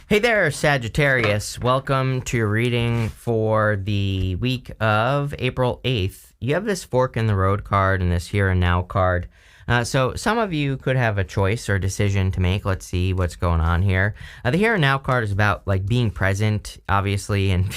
Hey there, Sagittarius. Welcome to your reading for the week of April 8th. You have this fork in the road card and this here and now card. So some of you could have a choice or decision to make. Let's see what's going on here. The here and now card is about like being present, obviously, and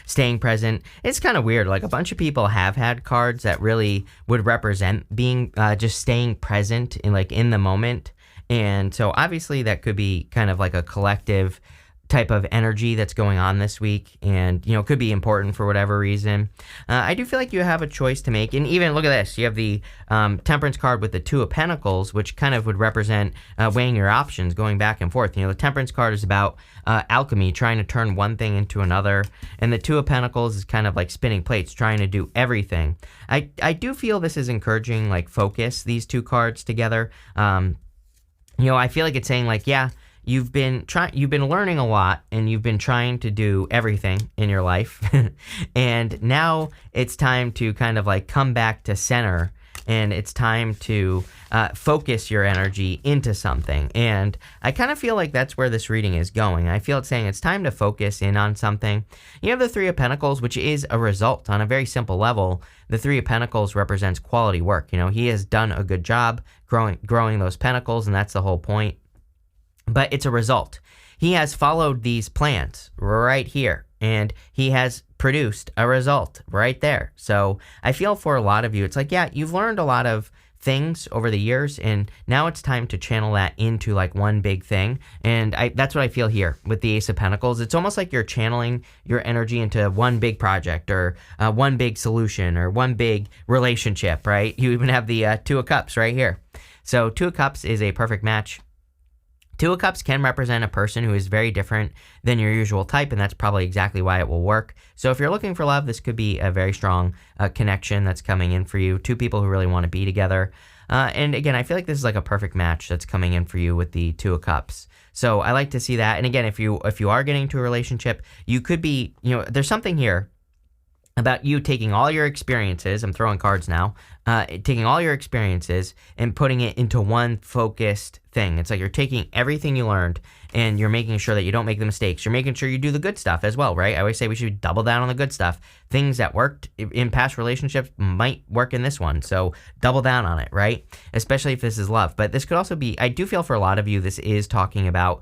staying present. It's kind of weird. Like a bunch of people have had cards that really would represent being just staying present in the moment. And so obviously that could be kind of like a collective type of energy that's going on this week, and could be important for whatever reason. I do feel like you have a choice to make, and even look at this, you have the Temperance card with the Two of Pentacles, which kind of would represent weighing your options, going back and forth. The Temperance card is about alchemy, trying to turn one thing into another, and the Two of Pentacles is kind of like spinning plates, trying to do everything. I do feel this is encouraging like focus, these two cards together. I feel like it's saying like, yeah, you've been learning a lot and you've been trying to do everything in your life. And now it's time to kind of like come back to center, and it's time to focus your energy into something. And I kind of feel like that's where this reading is going. I feel it's saying it's time to focus in on something. You have the Three of Pentacles, which is a result on a very simple level. The Three of Pentacles represents quality work. He has done a good job growing those pentacles, and that's the whole point. But it's a result. He has followed these plans right here, and he has produced a result right there. So I feel for a lot of you, it's like, yeah, you've learned a lot of things over the years, and now it's time to channel that into like one big thing. And that's what I feel here with the Ace of Pentacles. It's almost like you're channeling your energy into one big project, or one big solution, or one big relationship, right? You even have the Two of Cups right here. So Two of Cups is a perfect match. Two of Cups can represent a person who is very different than your usual type, and that's probably exactly why it will work. So if you're looking for love, this could be a very strong connection that's coming in for you. Two people who really want to be together. And again, I feel like this is like a perfect match that's coming in for you with the Two of Cups. So I like to see that. And again, if you are getting into a relationship, you could be, there's something here about you taking all your experiences, I'm throwing cards now, taking all your experiences and putting it into one focused thing. It's like you're taking everything you learned and you're making sure that you don't make the mistakes. You're making sure you do the good stuff as well, right? I always say we should double down on the good stuff. Things that worked in past relationships might work in this one, so double down on it, right? Especially if this is love. But this could also be, I do feel for a lot of you, this is talking about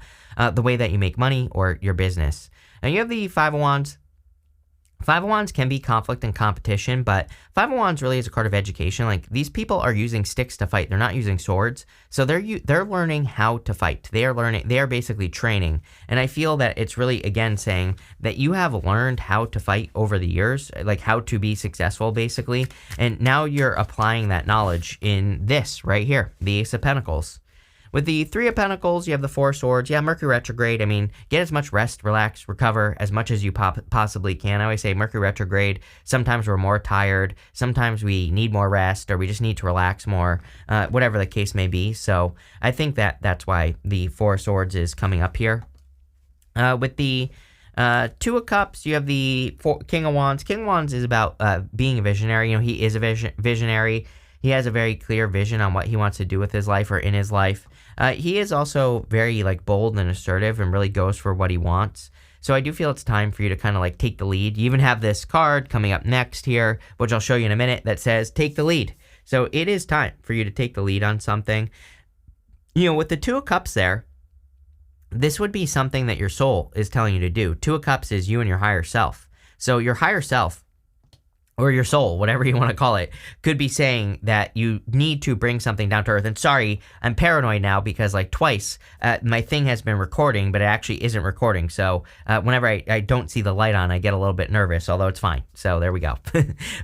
the way that you make money or your business. Now you have the Five of Wands. Five of Wands can be conflict and competition, but Five of Wands really is a card of education. Like, these people are using sticks to fight. They're not using swords. So they're learning how to fight. They are basically training. And I feel that it's really, again, saying that you have learned how to fight over the years, like how to be successful, basically. And now you're applying that knowledge in this right here, the Ace of Pentacles. With the Three of Pentacles, you have the Four of Swords. Yeah, Mercury retrograde. I mean, get as much rest, relax, recover as much as you possibly can. I always say Mercury retrograde, sometimes we're more tired, sometimes we need more rest, or we just need to relax more, whatever the case may be. So I think that's why the Four of Swords is coming up here. With the Two of Cups, you have the King of Wands. King of Wands is about being a visionary. He is a visionary. He has a very clear vision on what he wants to do with his life or in his life. He is also very bold and assertive and really goes for what he wants. So I do feel it's time for you to kind of take the lead. You even have this card coming up next here, which I'll show you in a minute, that says take the lead. So it is time for you to take the lead on something. With the Two of Cups there, this would be something that your soul is telling you to do. Two of Cups is you and your higher self. So your higher self, or your soul, whatever you want to call it, could be saying that you need to bring something down to earth. And sorry, I'm paranoid now because twice my thing has been recording, but it actually isn't recording. So whenever I don't see the light on, I get a little bit nervous, although it's fine. So there we go.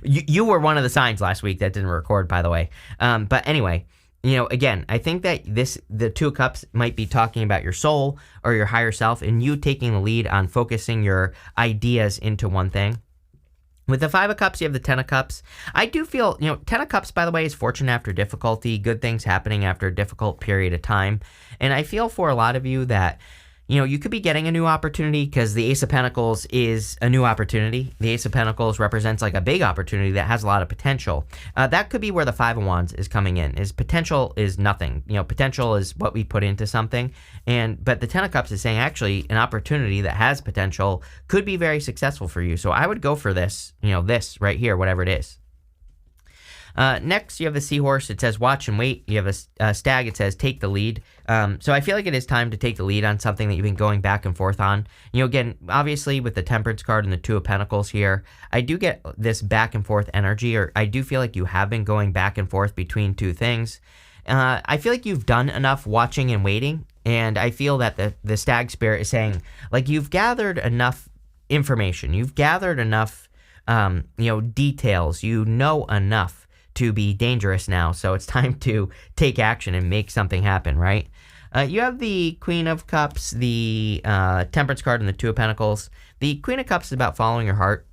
you were one of the signs last week that didn't record, by the way. But anyway, again, I think that the Two of Cups might be talking about your soul or your higher self, and you taking the lead on focusing your ideas into one thing. With the Five of Cups, you have the Ten of Cups. I do feel, Ten of Cups, by the way, is fortune after difficulty, good things happening after a difficult period of time. And I feel for a lot of you that, You could be getting a new opportunity because the Ace of Pentacles is a new opportunity. The Ace of Pentacles represents like a big opportunity that has a lot of potential. That could be where the Five of Wands is coming in. Is potential is nothing. Potential is what we put into something. But the Ten of Cups is saying actually an opportunity that has potential could be very successful for you. So I would go for this, this right here, whatever it is. Next, you have the Seahorse. It says watch and wait. You have a Stag. It says take the lead. So I feel like it is time to take the lead on something that you've been going back and forth on. Again, obviously with the Temperance card and the Two of Pentacles here, I do get this back and forth energy, or I do feel like you have been going back and forth between two things. I feel like you've done enough watching and waiting, and I feel that the Stag Spirit is saying, like, you've gathered enough information. You've gathered enough, details. You know enough to be dangerous now, so it's time to take action and make something happen, right? You have the Queen of Cups, the Temperance card, and the Two of Pentacles. The Queen of Cups is about following your heart.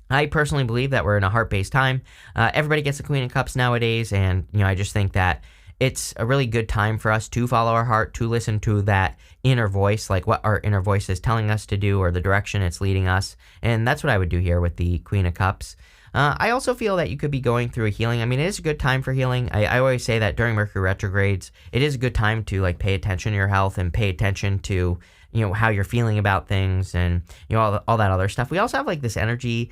I personally believe that we're in a heart-based time. Everybody gets the Queen of Cups nowadays, and I just think that it's a really good time for us to follow our heart, to listen to that inner voice, like what our inner voice is telling us to do or the direction it's leading us, and that's what I would do here with the Queen of Cups. I also feel that you could be going through a healing. I mean, it is a good time for healing. I always say that during Mercury retrogrades, it is a good time to pay attention to your health and pay attention to how you're feeling about things and all that other stuff. We also have this energy,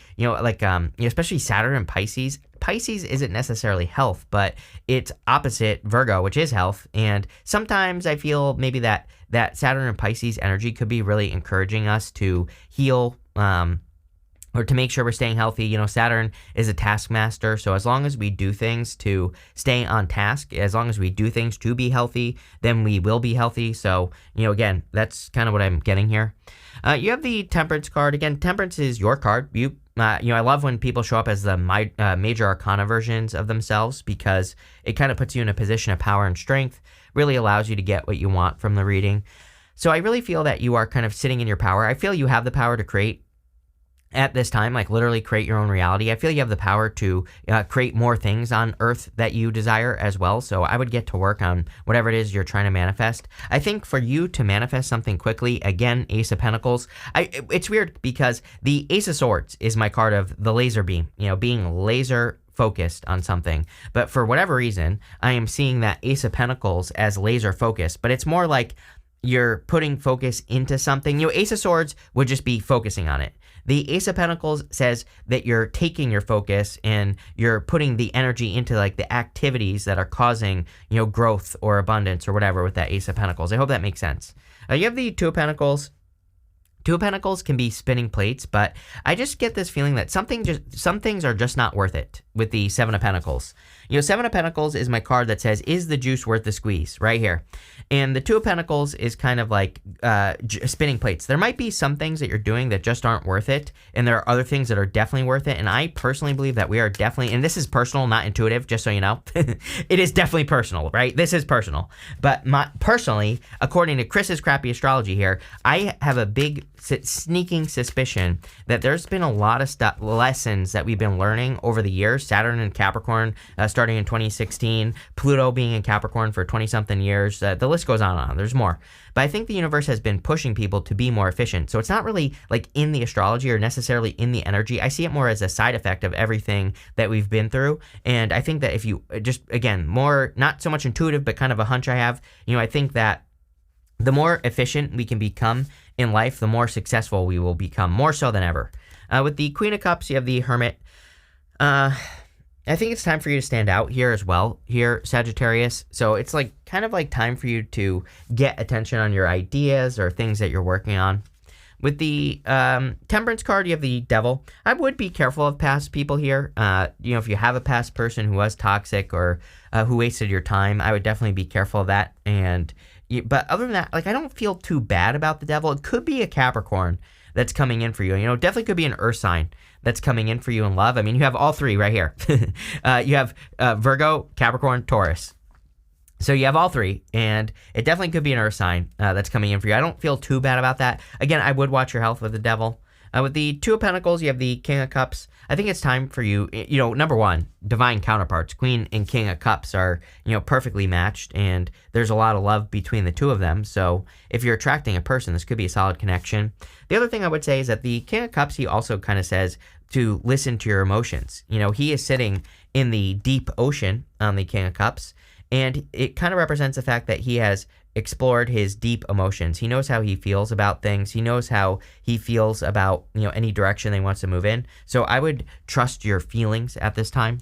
especially Saturn and Pisces. Pisces isn't necessarily health, but it's opposite Virgo, which is health. And sometimes I feel maybe that Saturn and Pisces energy could be really encouraging us to heal, or to make sure we're staying healthy. Saturn is a taskmaster, so as long as we do things to stay on task, as long as we do things to be healthy, then we will be healthy. So, again, that's kind of what I'm getting here. You have the Temperance card. Again, Temperance is your card. I love when people show up as the major arcana versions of themselves, because it kind of puts you in a position of power and strength, really allows you to get what you want from the reading. So I really feel that you are kind of sitting in your power. I feel you have the power to create at this time, literally create your own reality. I feel you have the power to create more things on Earth that you desire as well. So I would get to work on whatever it is you're trying to manifest. I think for you to manifest something quickly, again, Ace of Pentacles, it's weird because the Ace of Swords is my card of the laser beam, being laser focused on something. But for whatever reason, I am seeing that Ace of Pentacles as laser focused, but it's more like you're putting focus into something. Ace of Swords would just be focusing on it. The Ace of Pentacles says that you're taking your focus and you're putting the energy into the activities that are causing, growth or abundance or whatever with that Ace of Pentacles. I hope that makes sense. You have the Two of Pentacles. Two of Pentacles can be spinning plates, but I just get this feeling that some things are just not worth it with the Seven of Pentacles. Seven of Pentacles is my card that says, is the juice worth the squeeze? Right here. And the Two of Pentacles is kind of like spinning plates. There might be some things that you're doing that just aren't worth it, and there are other things that are definitely worth it. And I personally believe that we are definitely, and this is personal, not intuitive, just so you know. It is definitely personal, right? This is personal. But personally, according to Chris's crappy astrology here, I have a big sneaking suspicion that there's been a lot of lessons that we've been learning over the years. Saturn in Capricorn starting in 2016, Pluto being in Capricorn for 20-something years. The list goes on and on. There's more. But I think the universe has been pushing people to be more efficient. So it's not really in the astrology or necessarily in the energy. I see it more as a side effect of everything that we've been through. And I think that if you just, again, more, not so much intuitive, but kind of a hunch I have, I think that the more efficient we can become in life, the more successful we will become, more so than ever. With the Queen of Cups, you have the Hermit. I think it's time for you to stand out here as well, here, Sagittarius. So it's kind of time for you to get attention on your ideas or things that you're working on. With the Temperance card, you have the Devil. I would be careful of past people here. If you have a past person who was toxic or who wasted your time, I would definitely be careful of that. But other than that, I don't feel too bad about the Devil. It could be a Capricorn that's coming in for you. Definitely could be an Earth sign that's coming in for you in love. I mean, you have all three right here. You have Virgo, Capricorn, Taurus. So you have all three, and it definitely could be an Earth sign that's coming in for you. I don't feel too bad about that. Again, I would watch your health with the Devil. With the Two of Pentacles, you have the King of Cups. I think it's time for you, number one, divine counterparts. Queen and King of Cups are, perfectly matched, and there's a lot of love between the two of them. So if you're attracting a person, this could be a solid connection. The other thing I would say is that the King of Cups, he also kind of says to listen to your emotions. He is sitting in the deep ocean on the King of Cups, and it kind of represents the fact that he has explored his deep emotions. He knows how he feels about things. He knows how he feels about, any direction that he wants to move in. So I would trust your feelings at this time.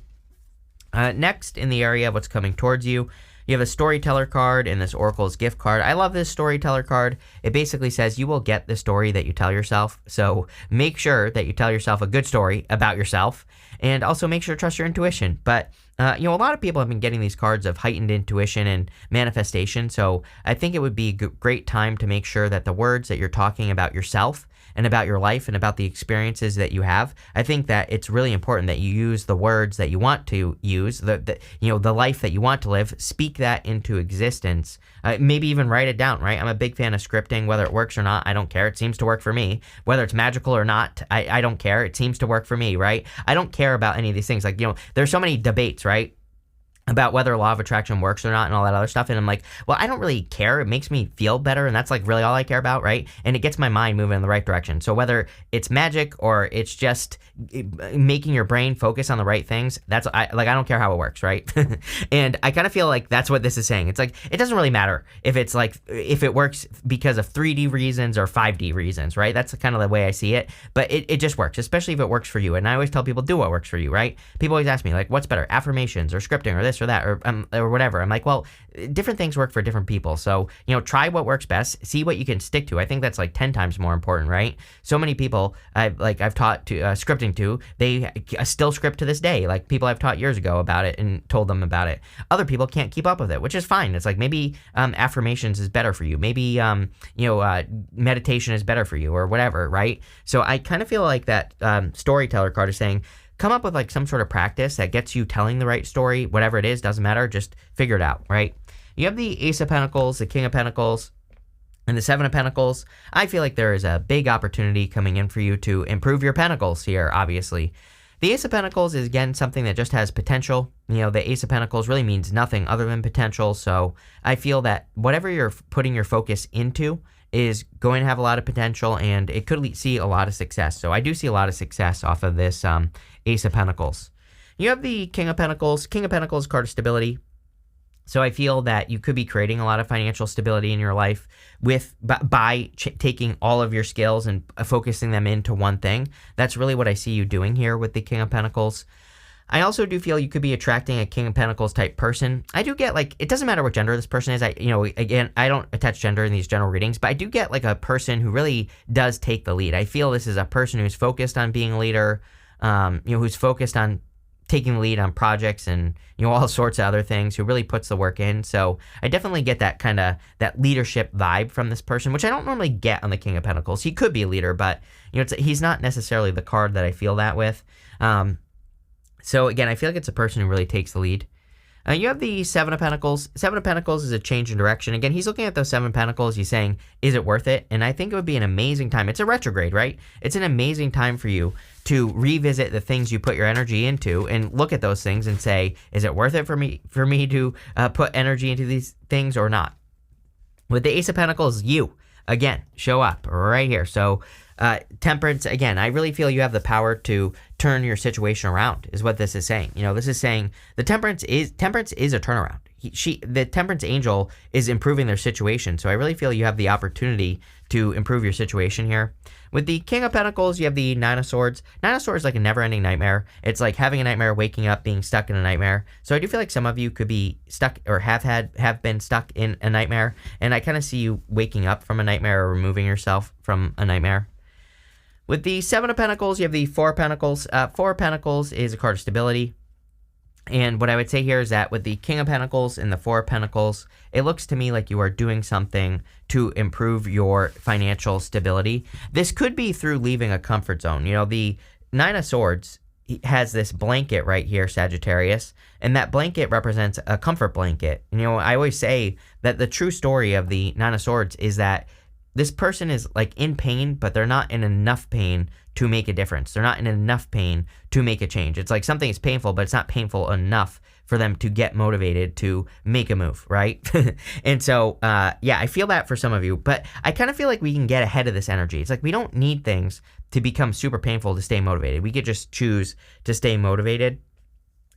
Next, in the area of what's coming towards you, you have a storyteller card and this Oracle's gift card. I love this storyteller card. It basically says you will get the story that you tell yourself. So make sure that you tell yourself a good story about yourself, and also make sure to trust your intuition. But a lot of people have been getting these cards of heightened intuition and manifestation. So I think it would be a great time to make sure that the words that you're talking about yourself and about your life and about the experiences that you have, I think that it's really important that you use the words that you want to use, the life that you want to live, speak that into existence, maybe even write it down, right? I'm a big fan of scripting. Whether it works or not, I don't care. It seems to work for me. Whether it's magical or not, I don't care. It seems to work for me, right? I don't care about any of these things. Like, there's so many debates, right, about whether law of attraction works or not and all that other stuff. And I'm like, well, I don't really care. It makes me feel better. And that's like really all I care about, right? And it gets my mind moving in the right direction. So whether it's magic or it's just making your brain focus on the right things, I don't care how it works, right? And I kind of feel like that's what this is saying. It's like, it doesn't really matter if it works because of 3D reasons or 5D reasons, right? That's kind of the way I see it. But it just works, especially if it works for you. And I always tell people, do what works for you, right? People always ask me, like, what's better, affirmations or scripting or this or that or whatever. I'm like, well, different things work for different people. So, try what works best, see what you can stick to. I think that's like 10 times more important, right? So many people I've taught to scripting to, they still script to this day. Like people I've taught years ago about it and told them about it. Other people can't keep up with it, which is fine. It's like maybe affirmations is better for you. Maybe meditation is better for you or whatever, right? So I kind of feel like that storyteller card is saying, come up with like some sort of practice that gets you telling the right story, whatever it is, doesn't matter, just figure it out, right? You have the Ace of Pentacles, the King of Pentacles, and the Seven of Pentacles. I feel like there is a big opportunity coming in for you to improve your Pentacles here, obviously. The Ace of Pentacles is, again, something that just has potential. The Ace of Pentacles really means nothing other than potential, so I feel that whatever you're putting your focus into is going to have a lot of potential, and it could see a lot of success. So I do see a lot of success off of this Ace of Pentacles. You have the King of Pentacles. King of Pentacles, card of stability. So I feel that you could be creating a lot of financial stability in your life by taking all of your skills and focusing them into one thing. That's really what I see you doing here with the King of Pentacles. I also do feel you could be attracting a King of Pentacles type person. I do get it doesn't matter what gender this person is. Again, I don't attach gender in these general readings, but I do get like a person who really does take the lead. I feel this is a person who's focused on being a leader, who's focused on taking the lead on projects and, all sorts of other things, who really puts the work in. So I definitely get that kind of that leadership vibe from this person, which I don't normally get on the King of Pentacles. He could be a leader, but, he's not necessarily the card that I feel that with. So again, I feel like it's a person who really takes the lead. You have the Seven of Pentacles. Seven of Pentacles is a change in direction. Again, he's looking at those Seven Pentacles. He's saying, is it worth it? And I think it would be an amazing time. It's a retrograde, right? It's an amazing time for you to revisit the things you put your energy into and look at those things and say, is it worth it for me to put energy into these things or not? With the Ace of Pentacles, you, again, show up right here. So Temperance, again, I really feel you have the power to turn your situation around, is what this is saying. This is saying the Temperance is a turnaround. The Temperance angel is improving their situation. So I really feel you have the opportunity to improve your situation here. With the King of Pentacles, you have the Nine of Swords. Nine of Swords is like a never-ending nightmare. It's like having a nightmare, waking up, being stuck in a nightmare. So I do feel like some of you could be stuck or have been stuck in a nightmare. And I kind of see you waking up from a nightmare or removing yourself from a nightmare. With the Seven of Pentacles, you have the Four of Pentacles. Four of Pentacles is a card of stability. And what I would say here is that with the King of Pentacles and the Four of Pentacles, it looks to me like you are doing something to improve your financial stability. This could be through leaving a comfort zone. The Nine of Swords has this blanket right here, Sagittarius, and that blanket represents a comfort blanket. I always say that the true story of the Nine of Swords is that this person is like in pain, but they're not in enough pain to make a difference. They're not in enough pain to make a change. It's like something is painful, but it's not painful enough for them to get motivated to make a move, right? And so, yeah, I feel that for some of you, but I kind of feel like we can get ahead of this energy. It's like we don't need things to become super painful to stay motivated. We could just choose to stay motivated.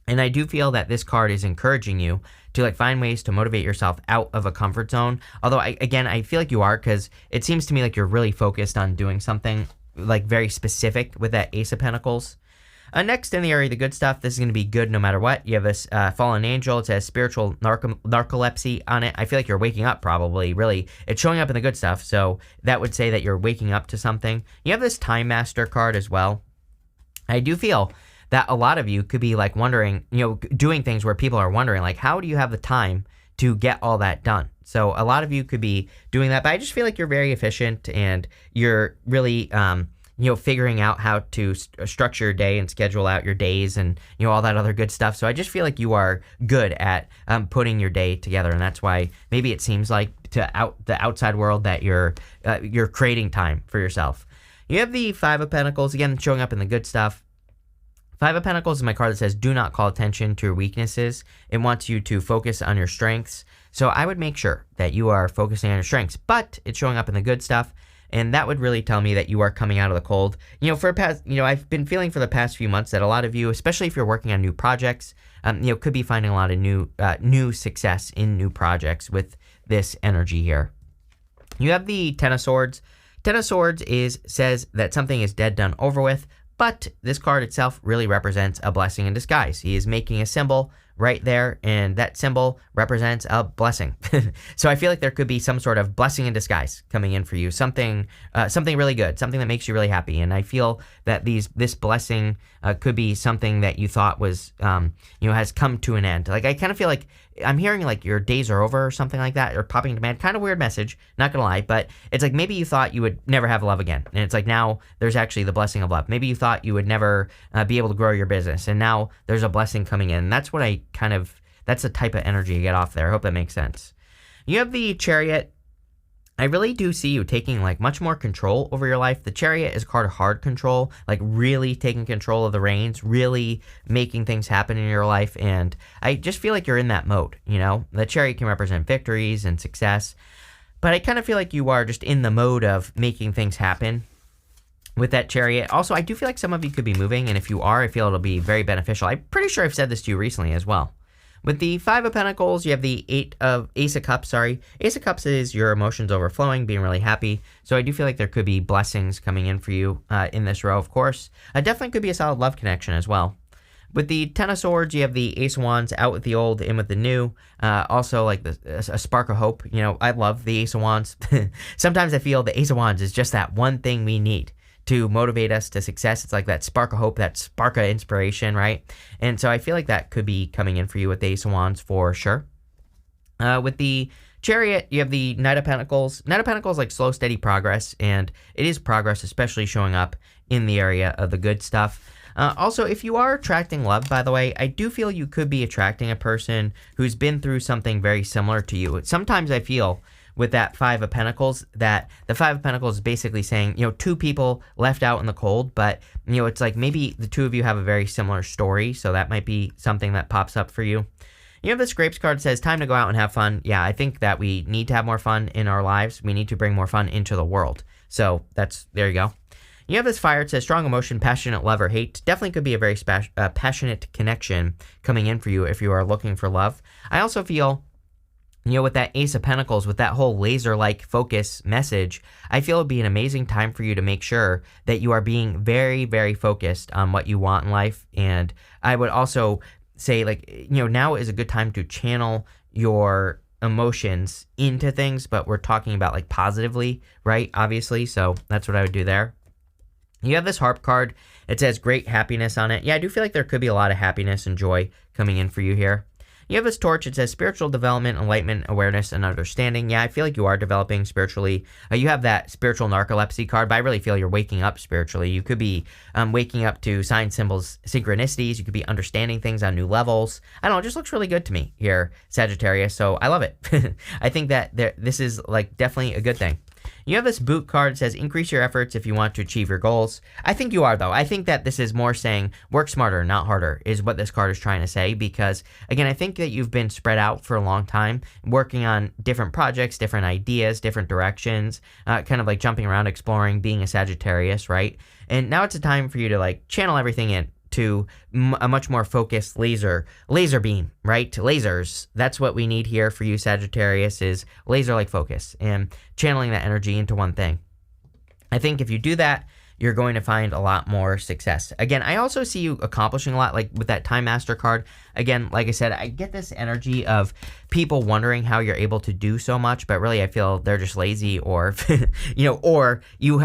And I do feel that this card is encouraging you to like find ways to motivate yourself out of a comfort zone. Although I feel like you are, because it seems to me like you're really focused on doing something like very specific with that Ace of Pentacles. Next in the area of the good stuff, this is going to be good no matter what. You have this fallen angel. It says spiritual narcolepsy on it. I feel like you're waking up probably, really. It's showing up in the good stuff, so that would say that you're waking up to something. You have this Time Master card as well. I do feel that a lot of you could be like wondering, doing things where people are wondering, like, how do you have the time to get all that done? So a lot of you could be doing that, but I just feel like you're very efficient and you're really, figuring out how to structure your day and schedule out your days and, all that other good stuff. So I just feel like you are good at putting your day together. And that's why maybe it seems like to the outside world that you're creating time for yourself. You have the Five of Pentacles, again, showing up in the good stuff. Five of Pentacles is my card that says, do not call attention to your weaknesses. It wants you to focus on your strengths. So I would make sure that you are focusing on your strengths, but it's showing up in the good stuff. And that would really tell me that you are coming out of the cold. I've been feeling for the past few months that a lot of you, especially if you're working on new projects, could be finding a lot of new success in new projects with this energy here. You have the Ten of Swords. Ten of Swords says that something is dead, done, over with. But this card itself really represents a blessing in disguise. He is making a symbol right there, and that symbol represents a blessing. So I feel like there could be some sort of blessing in disguise coming in for you, something really good, something that makes you really happy. And I feel that this blessing could be something that you thought was, has come to an end. Like I kind of feel like I'm hearing like your days are over or something like that, or popping into man. Kind of weird message, not gonna lie, but it's like maybe you thought you would never have love again, and it's like now there's actually the blessing of love. Maybe you thought you would never be able to grow your business, and now there's a blessing coming in. And that's what that's the type of energy you get off there. I hope that makes sense. You have the Chariot. I really do see you taking like much more control over your life. The Chariot is a card of hard control, like really taking control of the reins, really making things happen in your life. And I just feel like you're in that mode, The Chariot can represent victories and success, but I kind of feel like you are just in the mode of making things happen with that Chariot. Also, I do feel like some of you could be moving, and if you are, I feel it'll be very beneficial. I'm pretty sure I've said this to you recently as well. With the Five of Pentacles, you have the Ace of Cups, Ace of Cups is your emotions overflowing, being really happy. So I do feel like there could be blessings coming in for you in this row, of course. Definitely could be a solid love connection as well. With the Ten of Swords, you have the Ace of Wands, out with the old, in with the new. Also, like a spark of hope. I love the Ace of Wands. Sometimes I feel the Ace of Wands is just that one thing we need to motivate us to success. It's like that spark of hope, that spark of inspiration, right? And so I feel like that could be coming in for you with the Ace of Wands for sure. With the Chariot, you have the Knight of Pentacles. Knight of Pentacles, like slow, steady progress, and it is progress, especially showing up in the area of the good stuff. Also, if you are attracting love, by the way, I do feel you could be attracting a person who's been through something very similar to you. Sometimes I feel with that Five of Pentacles, that the Five of Pentacles is basically saying, two people left out in the cold, but, it's like maybe the two of you have a very similar story, so that might be something that pops up for you. You have this Grapes card that says, time to go out and have fun. Yeah, I think that we need to have more fun in our lives. We need to bring more fun into the world. So there you go. You have this Fire. It says, strong emotion, passionate love or hate. Definitely could be a very passionate connection coming in for you if you are looking for love. I also feel, with that Ace of Pentacles, with that whole laser-like focus message, I feel it would be an amazing time for you to make sure that you are being very, very focused on what you want in life. And I would also say, now is a good time to channel your emotions into things, but we're talking about, positively, right? Obviously, so that's what I would do there. You have this Harp card. It says great happiness on it. Yeah, I do feel like there could be a lot of happiness and joy coming in for you here. You have this Torch. It says spiritual development, enlightenment, awareness, and understanding. Yeah, I feel like you are developing spiritually. You have that spiritual narcolepsy card, but I really feel you're waking up spiritually. You could be waking up to sign symbols, synchronicities. You could be understanding things on new levels. I don't know, it just looks really good to me here, Sagittarius, so I love it. I think that this is definitely a good thing. You have this boot card. It says increase your efforts if you want to achieve your goals. I think you are, though. I think that this is more saying work smarter, not harder, is what this card is trying to say. Because, again, I think that you've been spread out for a long time, working on different projects, different ideas, different directions, kind of like jumping around, exploring, being a Sagittarius, right? And now it's a time for you to like channel everything in to a much more focused laser beam, right? Lasers. That's what we need here for you, Sagittarius, is laser-like focus and channeling that energy into one thing. I think if you do that, you're going to find a lot more success. Again, I also see you accomplishing a lot, like with that Time Master card. Again, like I said, I get this energy of people wondering how you're able to do so much, but really I feel they're just lazy, or, or you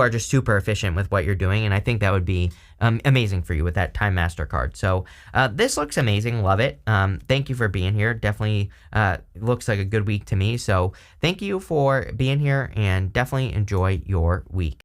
are just super efficient with what you're doing, and I think that would be amazing for you with that Time Master card. So this looks amazing. Love it. Thank you for being here. Definitely looks like a good week to me. So thank you for being here, and definitely enjoy your week.